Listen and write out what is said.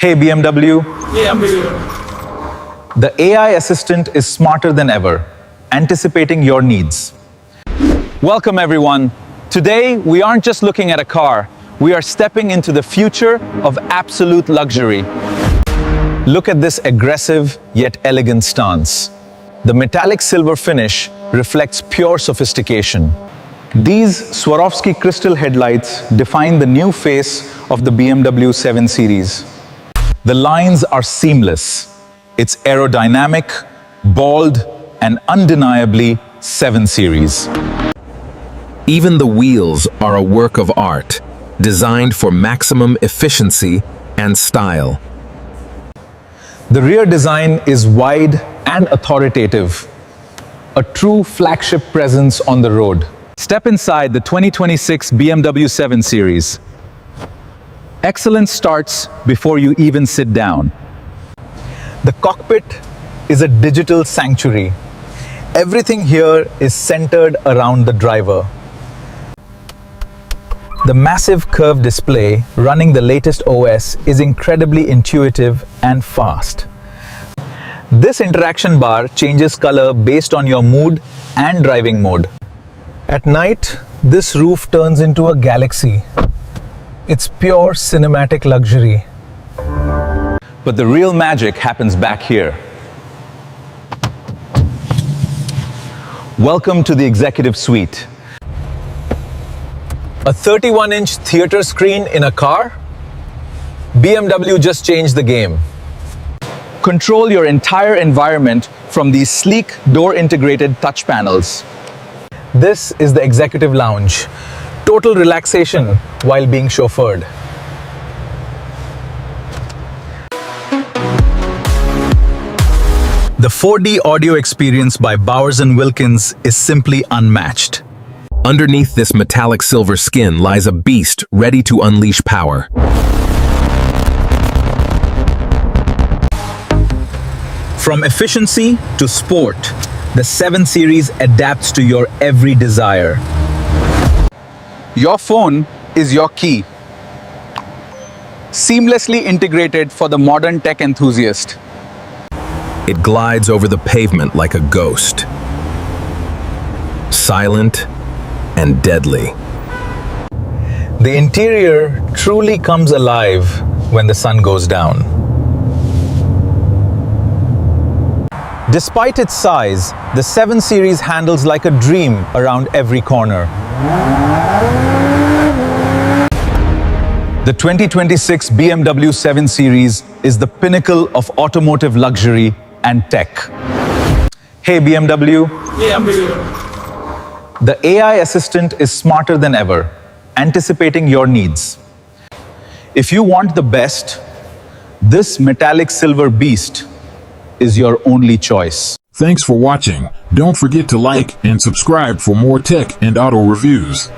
Hey BMW, BMW. the AI assistant is smarter than ever, anticipating your needs. Welcome everyone. Today, we aren't just looking at a car, we are stepping into the future of absolute luxury. Look at this aggressive yet elegant stance. The metallic silver finish reflects pure sophistication. These Swarovski crystal headlights define the new face of the BMW 7 Series. The lines are seamless. It's aerodynamic, bold, and undeniably 7 Series. Even the wheels are a work of art, designed for maximum efficiency and style. The rear design is wide and authoritative, a true flagship presence on the road. Step inside the 2026 BMW 7 Series. Excellence starts before you even sit down. The cockpit is a digital sanctuary. Everything here is centered around the driver. The massive curved display running the latest OS is incredibly intuitive and fast. This interaction bar changes color based on your mood and driving mode. At night, this roof turns into a galaxy. It's pure cinematic luxury. But the real magic happens back here. Welcome to the executive suite. A 31-inch theater screen in a car? BMW just changed the game. Control your entire environment from these sleek door-integrated touch panels. This is the executive lounge. Total relaxation while being chauffeured. The 4D audio experience by Bowers & Wilkins is simply unmatched. Underneath this metallic silver skin lies a beast ready to unleash power. From efficiency to sport, the 7 Series adapts to your every desire. Your phone is your key. Seamlessly integrated for the modern tech enthusiast. It glides over the pavement like a ghost. Silent and deadly. The interior truly comes alive when the sun goes down. Despite its size, the 7 Series handles like a dream around every corner. The 2026 BMW 7 Series is the pinnacle of automotive luxury and tech. Hey BMW, the AI assistant is smarter than ever, anticipating your needs. If you want the best, this metallic silver beast is your only choice. Thanks for watching. Don't forget to like and subscribe for more tech and auto reviews.